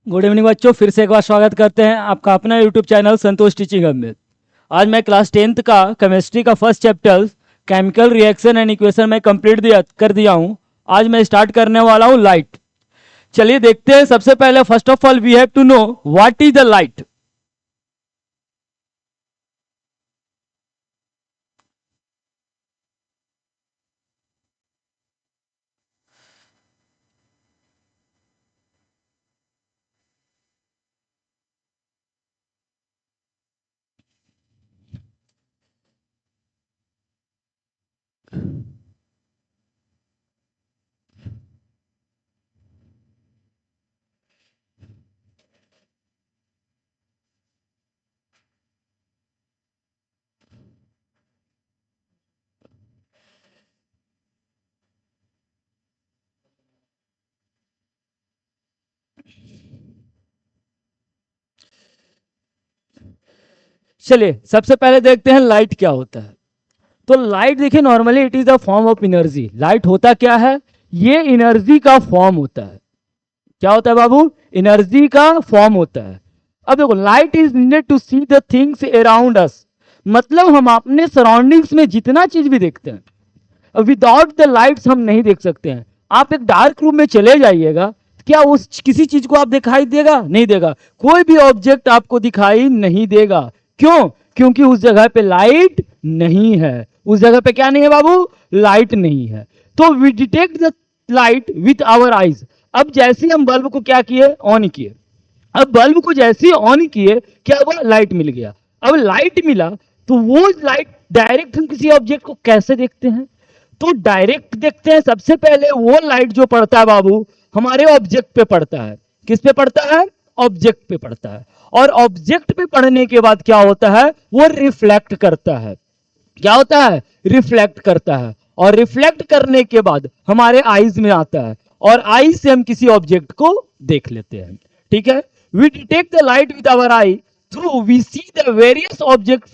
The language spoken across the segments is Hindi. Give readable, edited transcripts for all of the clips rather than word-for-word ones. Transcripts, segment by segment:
गुड इवनिंग बच्चों, फिर से एक बार स्वागत करते हैं आपका अपना यूट्यूब चैनल संतोष टीचिंग हब में। आज मैं क्लास 10th का केमिस्ट्री का first chapter chemical reaction and equation में कंप्लीट कर दिया हूं। आज मैं स्टार्ट करने वाला हूं लाइट। चलिए देखते हैं। सबसे पहले first of all we have to know what is the light. चलिए सबसे पहले देखते हैं लाइट क्या होता है। तो लाइट देखिए, normally it is the form of energy. Light होता क्या है? ये एनर्जी का फॉर्म होता है। क्या होता है बाबू? एनर्जी का फॉर्म होता है। अब देखो, light is needed to see the things around us. मतलब हम अपने सराउंडिंग्स में जितना चीज भी देखते हैं, विदाउट द लाइट्स हम नहीं देख सकते हैं। आप एक डार्क रूम में चले जाइएगा, क्या उस किसी चीज को आप दिखाई देगा? नहीं देगा। कोई भी ऑब्जेक्ट आपको दिखाई नहीं देगा। क्यों? क्योंकि उस जगह पे लाइट नहीं है। उस जगह पे क्या नहीं है बाबू? लाइट नहीं है। तो we detect the light with our eyes. अब जैसे हम बल्ब को क्या किए? ऑन किए। अब बल्ब को जैसे ऑन किए, क्या हुआ? लाइट मिल गया। अब लाइट मिला तो वो लाइट डायरेक्ट हम किसी ऑब्जेक्ट को कैसे देखते हैं? तो डायरेक्ट देखते हैं। सबसे पहले वो लाइट जो पड़ता है बाबू, हमारे ऑब्जेक्ट पे पड़ता है। किस पे पड़ता है? ऑब्जेक्ट पे पड़ता है। और ऑब्जेक्ट पे पड़ने के बाद क्या होता है? वो रिफ्लेक्ट करता है। क्या होता है? रिफ्लेक्ट करता है। और रिफ्लेक्ट करने के बाद हमारे आईज में आता है, और आई से हम किसी ऑब्जेक्ट को देख लेते हैं। ठीक है? We detect the light with our eye through we see the various object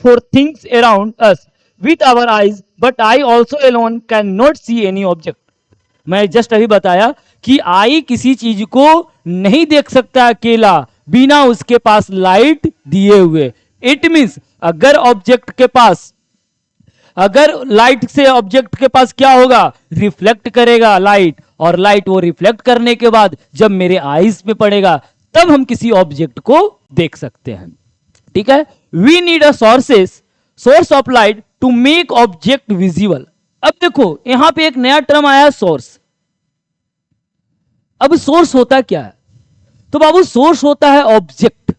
for things around us with our eyes, but I also alone can not see any object. मैं जस्ट अभी बताया कि आई किसी चीज को नहीं देख सकता अकेला बिना उसके पास लाइट दिए हुए। इट मीन्स अगर ऑब्जेक्ट के पास, अगर लाइट से ऑब्जेक्ट के पास क्या होगा? रिफ्लेक्ट करेगा लाइट, और लाइट वो रिफ्लेक्ट करने के बाद जब मेरे आईज पे पड़ेगा तब हम किसी ऑब्जेक्ट को देख सकते हैं। ठीक है? We need a source of light to make object visible. अब देखो यहां पे एक नया टर्म आया, सोर्स। अब सोर्स होता क्या है? तो बाबू सोर्स होता है ऑब्जेक्ट।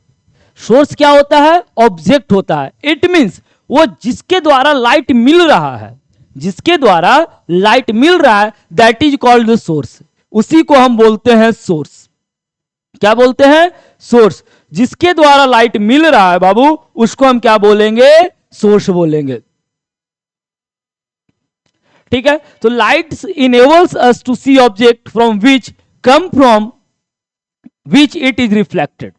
सोर्स क्या होता है? ऑब्जेक्ट होता है। इट मींस वो जिसके द्वारा लाइट मिल रहा है, जिसके द्वारा लाइट मिल रहा है, दैट इज कॉल्ड सोर्स। उसी को हम बोलते हैं सोर्स। क्या बोलते हैं? सोर्स। जिसके द्वारा लाइट मिल रहा है बाबू, उसको हम क्या बोलेंगे? सोर्स बोलेंगे। ठीक है? तो light enables us to see object from which it is reflected.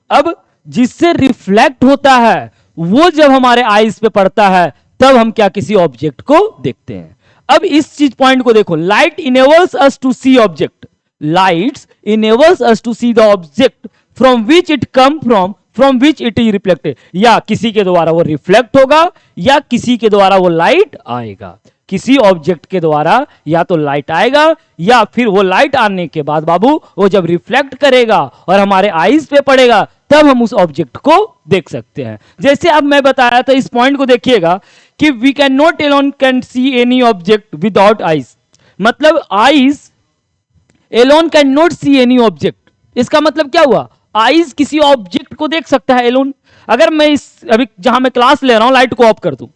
अब जिससे रिफ्लेक्ट होता है वो जब हमारे आईज पे पड़ता है तब हम क्या किसी ऑब्जेक्ट को देखते हैं। अब इस चीज पॉइंट को देखो, light enables us to see object. Lights enables us to see the object from which it come from which it is reflected. या किसी के द्वारा वो रिफ्लेक्ट होगा या किसी के द्वारा वो लाइट आएगा। किसी ऑब्जेक्ट के द्वारा या तो लाइट आएगा, या फिर वो लाइट आने के बाद बाबू वो जब रिफ्लेक्ट करेगा और हमारे आईज पे पड़ेगा तब हम उस ऑब्जेक्ट को देख सकते हैं। जैसे अब मैं बताया था, इस पॉइंट को देखिएगा कि we can not alone can see any object without eyes. मतलब eyes alone can not see any object. इसका मतलब क्या हुआ? आईज किसी ऑब्जेक्ट को देख सकता है एलोन। अगर मैं इस अभी जहां मैं क्लास ले रहा हूं लाइट को ऑफ कर दूं,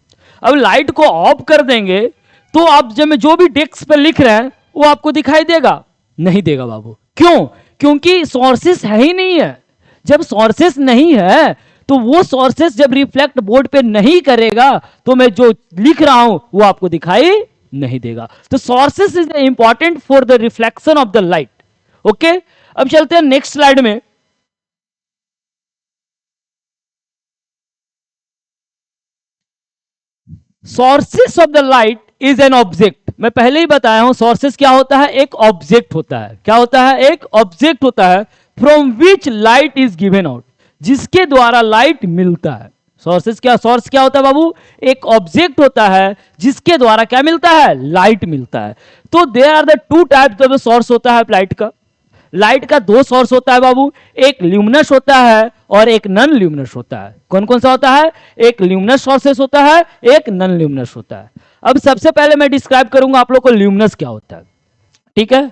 अब लाइट को ऑफ कर देंगे तो आप जब मैं जो भी डेस्क पर लिख रहे हैं वो आपको दिखाई देगा? नहीं देगा बाबू। क्यों? क्योंकि सोर्सेस है ही नहीं है। जब सोर्सेस नहीं है तो वो सोर्सेस जब रिफ्लेक्ट बोर्ड पे नहीं करेगा तो मैं जो लिख रहा हूं वो आपको दिखाई नहीं देगा। तो sources is important for the reflection of the light. Okay, अब चलते हैं नेक्स्ट स्लाइड में। Sources of the light is an object. मैं पहले ही बताया हूं सोर्सेस क्या होता है? एक ऑब्जेक्ट होता है। क्या होता है? एक ऑब्जेक्ट होता है from which light is given out, जिसके द्वारा लाइट मिलता है। सोर्सेस क्या, सोर्स क्या होता है बाबू, एक ऑब्जेक्ट होता है जिसके द्वारा क्या मिलता है, लाइट मिलता है। तो there are the two types of source होता है लाइट का। लाइट का दो सोर्स होता है बाबू, एक ल्यूमिनस होता है और एक नॉन ल्यूमिनस होता है। कौन कौन सा होता है, एक ल्यूमिनस सोर्सेस होता है, एक नॉन ल्यूमिनस होता है। अब सबसे पहले मैं डिस्क्राइब करूंगा आप लोग को ल्यूमिनस क्या होता है, ठीक है।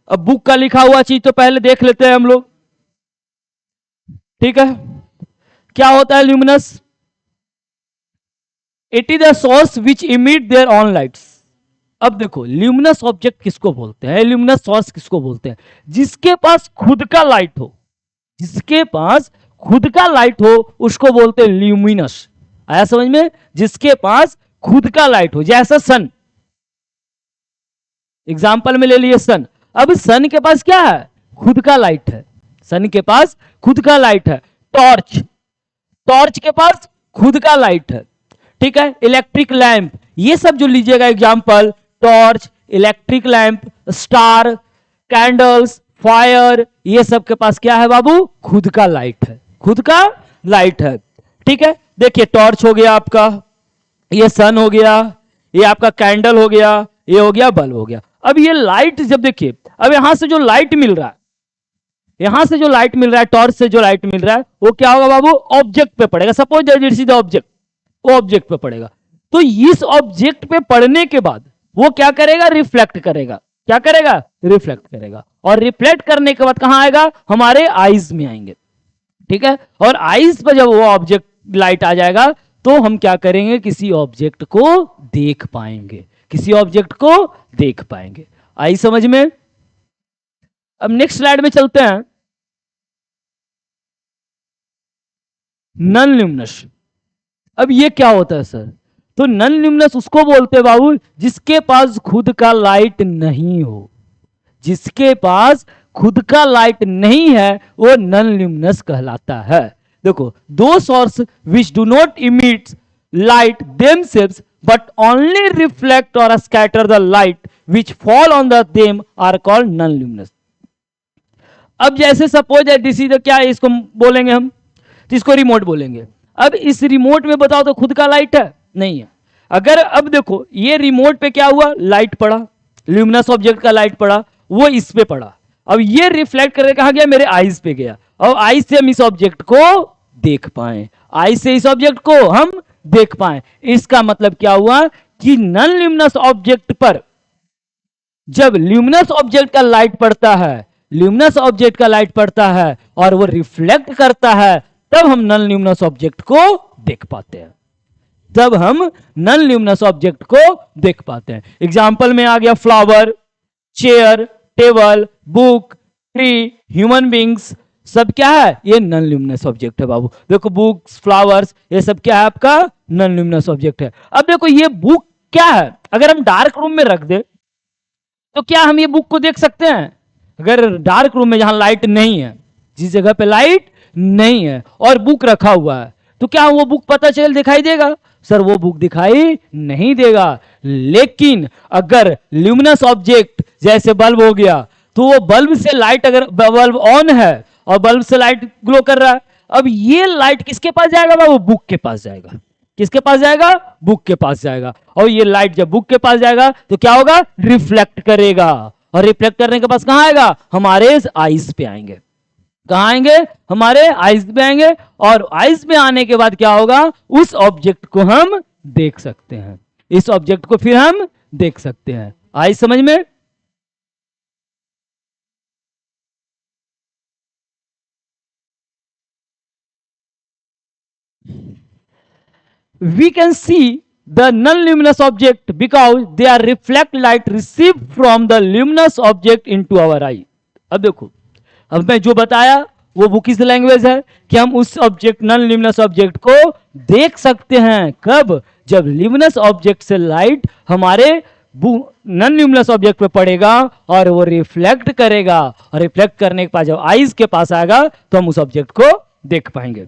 अब बुक का लिखा हुआ चीज तो पहले देख लेते हैं हम लोग, ठीक है। क्या होता है luminous, it is a source which emit their own lights. अब देखो ल्यूमिनस ऑब्जेक्ट किसको बोलते हैं, ल्यूमिनस सोर्स किसको बोलते हैं, जिसके पास खुद का लाइट हो, जिसके पास खुद का लाइट हो उसको बोलते हैं ल्यूमिनस। आया समझ में, जिसके पास खुद का लाइट हो, जैसा सन, एग्जाम्पल में ले लिए सन। अब सन के पास क्या है, खुद का लाइट है, सन के पास खुद का लाइट है। टॉर्च, टॉर्च के पास खुद का लाइट है, ठीक है। इलेक्ट्रिक लैंप, ये सब जो लीजिएगा example, torch, electric lamp, star, candles, fire, ये सब के पास क्या है बाबू, खुद का लाइट है, खुद का लाइट है, ठीक है। देखिए टॉर्च हो गया आपका, ये सन हो गया, ये आपका कैंडल हो गया, ये हो गया बल्ब हो गया। अब ये लाइट जब देखिए, अब यहां से जो लाइट मिल रहा है, यहां से जो लाइट मिल रहा है, टॉर्च से जो लाइट मिल रहा है, वो क्या होगा बाबू, ऑब्जेक्ट पे पड़ेगा। Suppose that it is the object, वो ऑब्जेक्ट पे पड़ेगा। तो इस ऑब्जेक्ट पे पड़ने के बाद वो क्या करेगा, रिफ्लेक्ट करेगा। क्या करेगा, रिफ्लेक्ट करेगा। और रिफ्लेक्ट करने के बाद कहां आएगा, हमारे आईज में आएंगे, ठीक है। और आईज पर जब वो ऑब्जेक्ट लाइट आ जाएगा तो हम क्या करेंगे, किसी ऑब्जेक्ट को देख पाएंगे, किसी ऑब्जेक्ट को देख पाएंगे। आई समझ में। अब नेक्स्ट स्लाइड में चलते हैं, नॉन ल्यूमिनस। अब ये क्या होता है सर, तो नॉन ल्यूमिनस उसको बोलते हैं बाबू जिसके पास खुद का लाइट नहीं हो, जिसके पास खुद का लाइट नहीं है वो नॉन ल्यूमिनस कहलाता है। देखो, दो source which do not emit light themselves but only reflect और scatter the light which fall on the them are called non luminous. अब जैसे सपोज है दिस इज, क्या इसको बोलेंगे हम, तो इसको रिमोट बोलेंगे। अब इस रिमोट में बताओ तो खुद का लाइट है, नहीं है। अगर अब देखो ये रिमोट पे क्या हुआ, लाइट पड़ा, ल्यूमिनस ऑब्जेक्ट का लाइट पड़ा, वो इस पे पड़ा। अब ये रिफ्लेक्ट करके कहां गया, मेरे आईज पे गया। और आईज से हम इस ऑब्जेक्ट को देख पाए, आईज से इस ऑब्जेक्ट को हम देख पाए। इसका मतलब क्या हुआ कि नॉन ल्यूमिनस ऑब्जेक्ट पर जब ल्यूमिनस ऑब्जेक्ट का लाइट पड़ता है, ल्यूमिनस ऑब्जेक्ट का लाइट पड़ता है और वो रिफ्लेक्ट करता है, तब हम नॉन ल्यूमिनस ऑब्जेक्ट को देख पाते हैं, तब हम नॉन ल्यूमिनस ऑब्जेक्ट को देख पाते हैं। एग्जाम्पल में आ गया flower, chair, table, book, tree, human beings, सब क्या है, ये नॉन ल्यूमिनस ऑब्जेक्ट है बाबू। देखो बुक्स, फ्लावर्स, ये सब क्या है आपका, नॉन ल्यूमिनस ऑब्जेक्ट है। अब देखो ये बुक क्या है, अगर हम डार्क रूम में रख दे तो क्या हम ये बुक को देख सकते हैं? अगर डार्क रूम में जहां लाइट नहीं है, जिस जगह पे लाइट नहीं है और बुक रखा हुआ है, तो क्या वो बुक पता चल दिखाई देगा? सर वो बुक दिखाई नहीं देगा। लेकिन अगर ल्यूमिनस ऑब्जेक्ट जैसे बल्ब हो गया, तो वो बल्ब से लाइट, अगर बल्ब ऑन है और बल्ब से लाइट ग्लो कर रहा है, अब ये लाइट किसके पास जाएगा? वो बुक के पास जाएगा। किसके पास जाएगा? बुक के पास जाएगा। और ये लाइट जब बुक के पास जाएगा तो क्या होगा? रिफ्लेक्ट करेगा, और रिफ्लेक्ट करने के पास कहां आएगा? हमारे आईज पे आएंगे। कहां आएंगे? हमारे आईज पे आएंगे। और आईज पे आने के बाद क्या होगा? उस ऑब्जेक्ट को हम देख सकते हैं, इस ऑब्जेक्ट को फिर हम देख सकते हैं। आई समझ में? We can see the non-luminous object because they are reflect light received from the luminous object into our eye. अब देखो, अब मैं जो बताया वो बुक किस लैंग्वेज है कि हम उस ऑब्जेक्ट, नॉन ल्यूमिनस ऑब्जेक्ट को देख सकते हैं। कब? जब ल्यूमिनस ऑब्जेक्ट से लाइट हमारे नॉन ल्यूमिनस ऑब्जेक्ट पे पड़ेगा और वो रिफ्लेक्ट करेगा, और रिफ्लेक्ट करने के बाद जब आईज के पास आएगा तो हम उस ऑब्जेक्ट को देख पाएंगे।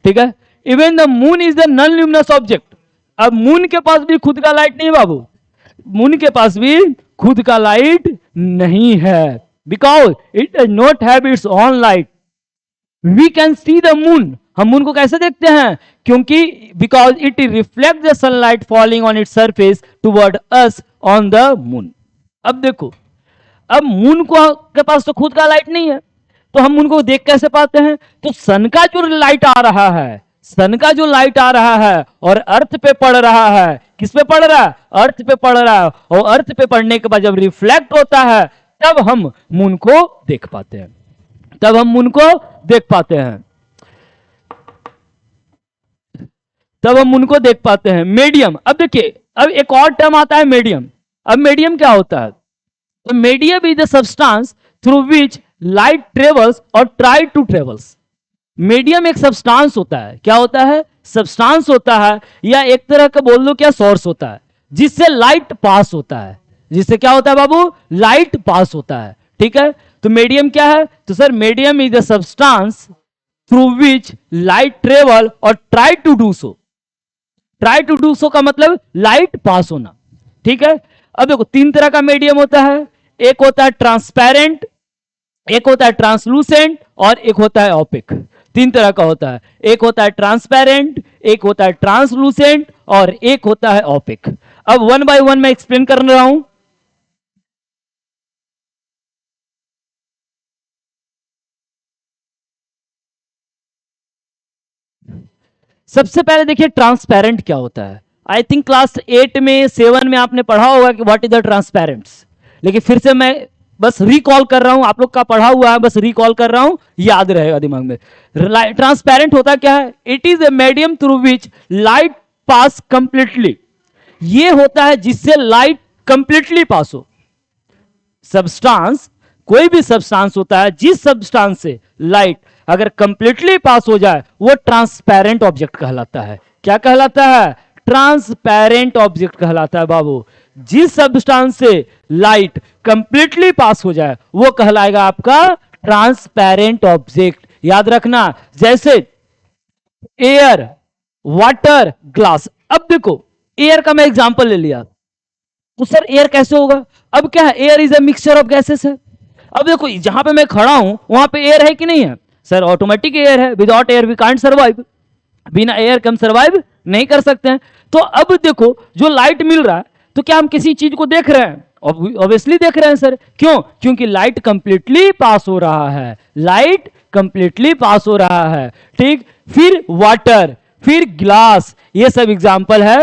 ठीक है? Even the moon is the non luminous object. अब मून के पास भी खुद का लाइट नहीं बाबू, मून के पास भी खुद का लाइट नहीं है। Because it does not have its own light. We can see the moon, हम मून को कैसे देखते हैं? क्योंकि because it reflect the sunlight falling on its surface toward us on the moon. अब देखो, अब मून को के पास तो खुद का लाइट नहीं है, तो हम मून को देख कैसे पाते हैं? तो सन का जो लाइट आ रहा है, सन का जो लाइट आ रहा है और अर्थ पे पड़ रहा है, किस पे पड़ रहा है? अर्थ पे पड़ रहा है, और अर्थ पे पड़ने के बाद जब रिफ्लेक्ट होता है तब हम मून को देख पाते हैं, तब हम मून को देख पाते हैं, तब हम उनको देख पाते हैं। मीडियम, अब देखिए, अब एक और टर्म आता है मीडियम। अब मीडियम क्या होता है? तो medium is the substance through which light travels और ट्राई टू ट्रेवल्स। मीडियम एक सब्सटेंस होता है, क्या होता है? सब्सटेंस होता है, या एक तरह का बोल लो क्या, सोर्स होता है, जिससे लाइट पास होता है, जिससे क्या होता है बाबू? लाइट पास होता है, ठीक है। तो मीडियम क्या है? तो sir medium is the substance through which light travel और try to do so. Try to do so का मतलब लाइट पास होना, ठीक है। अब देखो, तीन तरह का मीडियम होता है, एक होता है ट्रांसपेरेंट, एक होता है ट्रांसलूसेंट, और एक होता है ओपेक। तीन तरह का होता है, एक होता है ट्रांसपेरेंट, एक होता है ट्रांसलूसेंट, और एक होता है ओपेक। अब वन बाय वन मैं एक्सप्लेन कर रहा हूं। सबसे पहले देखिए ट्रांसपेरेंट क्या होता है। आई थिंक क्लास 8 में 7 में आपने पढ़ा होगा कि व्हाट इज द ट्रांसपेरेंट्स, लेकिन फिर से मैं बस रिकॉल कर रहा हूं, आप लोग का पढ़ा हुआ है, बस रिकॉल कर रहा हूं, याद रहेगा दिमाग में। ट्रांसपेरेंट होता क्या है? It is a medium through which light pass completely. ये होता है जिससे लाइट कंप्लीटली पास हो। सब्सटेंस, कोई भी सब्सटेंस होता है जिस सब्सटेंस से लाइट अगर कंप्लीटली पास हो जाए वो ट्रांसपेरेंट ऑब्जेक्ट कहलाता है। क्या कहलाता है? ट्रांसपेरेंट ऑब्जेक्ट कहलाता है बाबू। जिस सब्सटेंस से लाइट कंप्लीटली पास हो जाए वो कहलाएगा आपका ट्रांसपेरेंट ऑब्जेक्ट। याद रखना, जैसे एयर, वाटर, ग्लास। अब देखो, एयर का मैं एग्जांपल ले लिया, तो सर एयर कैसे होगा? अब क्या है? Air is a mixture of gases है। अब देखो, जहां पे मैं खड़ा हूं वहां पे एयर है कि नहीं है? सर ऑटोमेटिक एयर है, without air we can't survive. बिना एयर के हम सर्वाइव नहीं कर सकते हैं। तो अब देखो, जो लाइट मिल रहा है, तो क्या हम किसी चीज को देख रहे हैं? ऑब्वियसली देख रहे हैं सर। क्यों? क्योंकि लाइट कंप्लीटली पास हो रहा है, लाइट कंप्लीटली पास हो रहा है, ठीक। फिर वाटर, फिर ग्लास, ये सब एग्जाम्पल है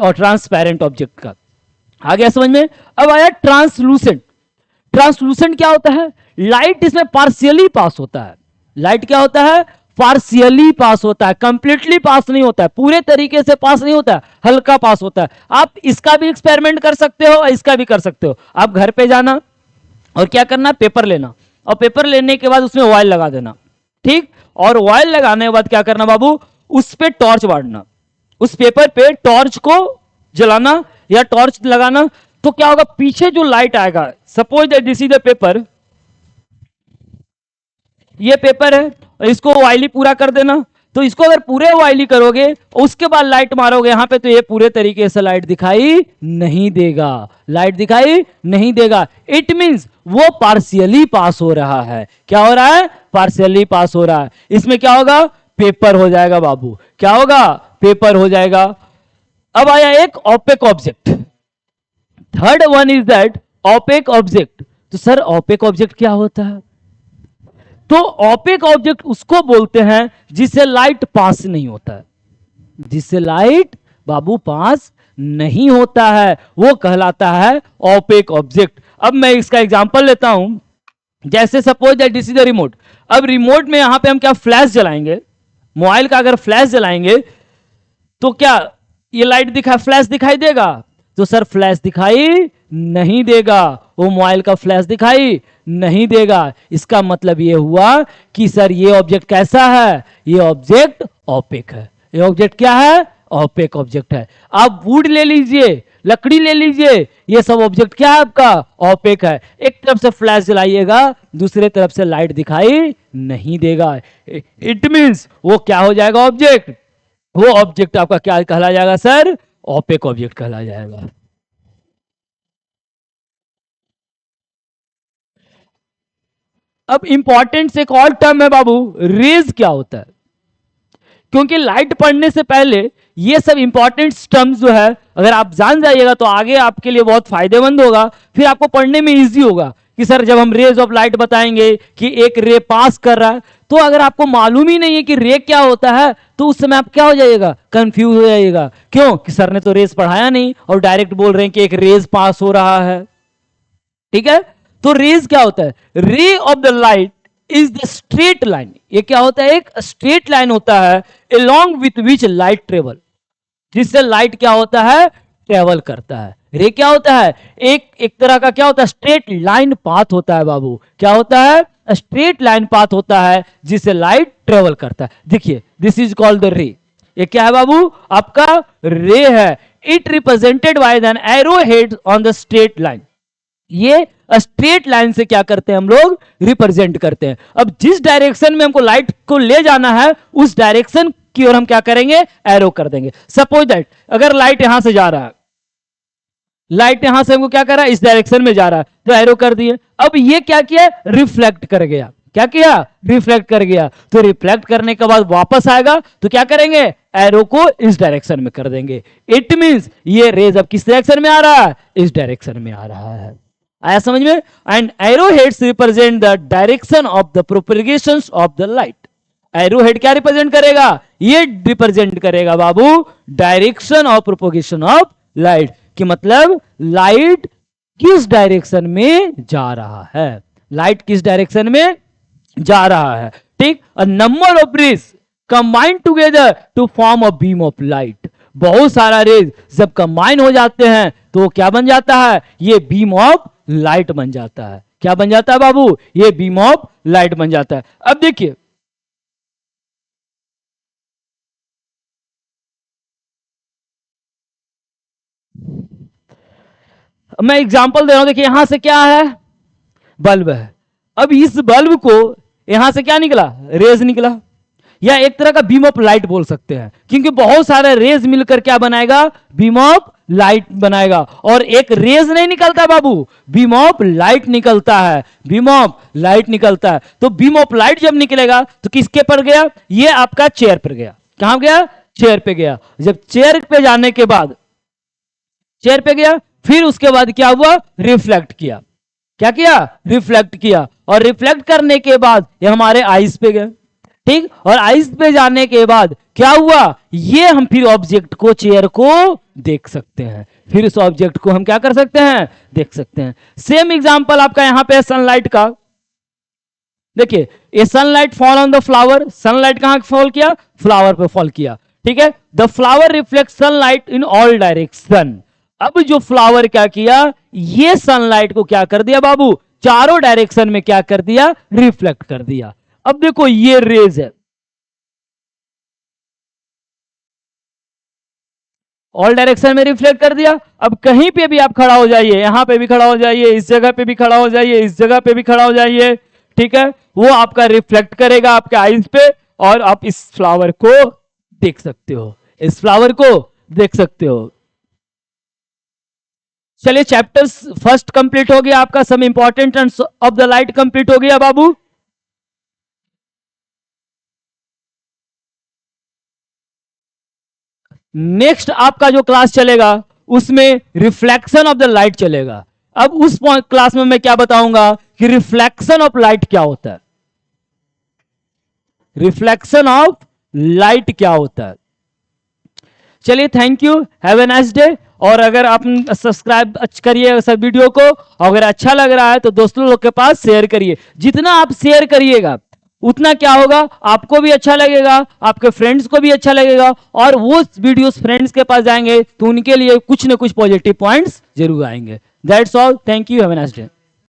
और ट्रांसपेरेंट ऑब्जेक्ट का। आ गया समझ में? अब आया ट्रांसलूसेंट। ट्रांसलूसेंट क्या होता है? लाइट इसमें पार्शियली पास होता है। लाइट क्या होता है? पार्शियली पास होता है, कंप्लीटली पास नहीं होता है, पूरे तरीके से पास नहीं होता है, हल्का पास होता है। आप इसका भी एक्सपेरिमेंट कर सकते हो और इसका भी कर सकते हो। आप घर पे जाना और क्या करना, पेपर लेना, और पेपर लेने के बाद उसमें ऑयल लगा देना, ठीक। और ऑयल लगाने के बाद क्या करना बाबू, उस पे टॉर्च बांटना, उस पेपर पे टॉर्च को जलाना या टॉर्च लगाना। तो क्या होगा, पीछे जो लाइट आएगा, suppose that this is the paper, ये पेपर है, इसको ऑयली पूरा कर देना। तो इसको अगर पूरे ऑयली करोगे, उसके बाद लाइट मारोगे यहां पे, तो ये पूरे तरीके से लाइट दिखाई नहीं देगा, लाइट दिखाई नहीं देगा। इट मींस वो पार्शियली पास हो रहा है। क्या हो रहा है? पार्शियली पास हो रहा है। इसमें क्या होगा? पेपर हो जाएगा बाबू। क्या होगा? पेपर हो जाएगा। अब आया एक opaque object. Third one is that opaque object. तो सर ओपेक ऑब्जेक्ट क्या होता है? तो ओपेक ऑब्जेक्ट उसको बोलते हैं जिससे लाइट पास नहीं होता है, जिससे लाइट बाबू पास नहीं होता है, वो कहलाता है ओपेक ऑब्जेक्ट। अब मैं इसका एग्जांपल लेता हूं, जैसे suppose that this is the remote. अब रिमोट में यहां पे हम क्या फ्लैश जलाएंगे, मोबाइल का अगर फ्लैश जलाएंगे तो क्या ये लाइट फ्लैश दिखाई देगा? तो सर फ्लैश दिखाई नहीं देगा, वो मोबाइल का फ्लैश दिखाई नहीं देगा। इसका मतलब ये हुआ कि सर ये ऑब्जेक्ट कैसा है? ये ऑब्जेक्ट ओपेक है। ये ऑब्जेक्ट क्या है? ओपेक ऑब्जेक्ट है। आप वुड ले लीजिए, लकड़ी ले लीजिए, ये सब ऑब्जेक्ट क्या है आपका? ओपेक है। एक तरफ से फ्लैश जलाइएगा, दूसरे तरफ से लाइट दिखाई नहीं देगा। इट मींस वो क्या हो जाएगा? ऑब्जेक्ट। वो ऑब्जेक्ट आपका क्या कहला जाएगा सर? ओपेक ऑब्जेक्ट कहला जाएगा। अब इंपॉर्टेंट एक और टर्म है बाबू, रेज क्या होता है, क्योंकि लाइट पढ़ने से पहले ये सब इंपॉर्टेंट टर्म्स जो है अगर आप जान जाइएगा तो आगे आपके लिए बहुत फायदेमंद होगा, फिर आपको पढ़ने में इजी होगा कि सर जब हम रेज ऑफ लाइट बताएंगे कि एक रे पास कर रहा है, तो अगर आपको मालूम ही नहीं है कि रे क्या होता है तो उस समय आप क्या हो जाइएगा, कंफ्यूज हो जाइएगा। क्यों कि सर ने तो रेज पढ़ाया नहीं और डायरेक्ट बोल रहे हैं कि एक रेज पास हो रहा है। ठीक है, तो रेज क्या होता है, ray of the light is the straight line. ये क्या होता है, एक स्ट्रेट लाइन होता है along with which light travel, जिससे लाइट क्या होता है, ट्रेवल करता है। रे क्या होता है, एक तरह का क्या होता है, स्ट्रेट लाइन पाथ होता है बाबू। क्या होता है, स्ट्रेट लाइन पाथ होता है जिससे लाइट ट्रेवल करता है। देखिए दिस इज कॉल्ड द रे। ये क्या है बाबू, आपका रे है। It represented by an arrow head on the straight line. ये स्ट्रेट लाइन से क्या करते हैं हम लोग, रिप्रेजेंट करते हैं। अब जिस डायरेक्शन में हमको लाइट को ले जाना है उस डायरेक्शन की ओर हम क्या करेंगे, एरो कर देंगे। सपोज दैट अगर लाइट यहां से जा रहा है, लाइट यहां से हमको क्या कर रहा है, इस डायरेक्शन में जा रहा है, तो एरो कर दिए। अब ये क्या किया, रिफ्लेक्ट कर गया। क्या किया, रिफ्लेक्ट कर गया। तो रिफ्लेक्ट करने के बाद वापस आएगा तो क्या करेंगे, एरो को इस डायरेक्शन में कर देंगे। इट मींस ये रेज अब किस डायरेक्शन में आ रहा है, इस डायरेक्शन में आ रहा है। आया समझ में। And arrow heads represent the direction of the propagation of the light. Arrow head क्या रिप्रेजेंट करेगा, ये रिप्रेजेंट करेगा बाबू direction of propagation of light, कि मतलब लाइट किस डायरेक्शन में जा रहा है, लाइट किस डायरेक्शन में जा रहा है। ठीक, a number of rays combine together to form a beam of light. बहुत सारा रेज जब कंबाइन हो जाते हैं तो क्या बन जाता है, ये बीम ऑफ लाइट बन जाता है। क्या बन जाता है बाबू, ये बीम ऑफ लाइट बन जाता है। अब देखिए मैं एग्जांपल दे रहा हूं, देखिए यहां से क्या है, बल्ब है। अब इस बल्ब को यहां से क्या निकला, रेज निकला, या एक तरह का बीम ऑफ लाइट बोल सकते हैं, क्योंकि बहुत सारे रेज मिलकर क्या बनाएगा, बीम ऑफ लाइट बनाएगा। और एक रेज नहीं निकलता बाबू, बीम ऑफ लाइट निकलता है, बीम ऑफ लाइट निकलता है। तो बीम ऑफ लाइट जब निकलेगा तो किसके पर गया, ये आपका चेयर पर गया। कहां गया, चेयर पे गया। जब चेयर पे जाने के बाद, चेयर पे गया, फिर उसके बाद क्या हुआ, रिफ्लेक्ट किया। क्या किया, रिफ्लेक्ट किया। और रिफ्लेक्ट करने के बाद ये हमारे आईज पे गए। ठीक, और आईज पे जाने के बाद क्या हुआ, ये हम फिर ऑब्जेक्ट को, चेयर को देख सकते हैं। फिर इस ऑब्जेक्ट को हम क्या कर सकते हैं, देख सकते हैं। सेम एग्जांपल आपका यहां पे सनलाइट का। देखिए ये sunlight fall on the flower, sunlight कहां फॉल किया, फ्लावर पे फॉल किया। ठीक है, the flower reflect sunlight in all direction. अब जो फ्लावर क्या किया, ये सनलाइट को क्या कर दिया बाबू, चारों डायरेक्शन में क्या कर दिया, रिफ्लेक्ट कर दिया। अब देखो ये रेज है, ऑल डायरेक्शन में रिफ्लेक्ट कर दिया। अब कहीं पे भी आप खड़ा हो जाइए, यहां पे भी खड़ा हो जाइए, इस जगह पे भी खड़ा हो जाइए, इस जगह पे भी खड़ा हो जाइए, ठीक है, वो आपका रिफ्लेक्ट करेगा आपके आईज पे, और आप इस फ्लावर को देख सकते हो, इस फ्लावर को देख सकते हो। चलिए चैप्टर फर्स्ट कंप्लीट हो गया आपका, some important of the light complete हो गया बाबू। नेक्स्ट आपका जो क्लास चलेगा उसमें रिफ्लेक्शन ऑफ द लाइट चलेगा। अब उस क्लास में मैं क्या बताऊंगा कि रिफ्लेक्शन ऑफ लाइट क्या होता है, रिफ्लेक्शन ऑफ लाइट क्या होता है। चलिए thank you, have a nice day. और अगर आप सब्सक्राइब करिए सब वीडियो को, अगर अच्छा लग रहा है तो दोस्तों लोग के पास शेयर करिए। जितना आप शेयर करिएगा उतना क्या होगा, आपको भी अच्छा लगेगा, आपके फ्रेंड्स को भी अच्छा लगेगा, और वो वीडियोस फ्रेंड्स के पास जाएंगे तो उनके लिए कुछ ना कुछ पॉजिटिव पॉइंट्स जरूर आएंगे। That's all, thank you, have a nice day.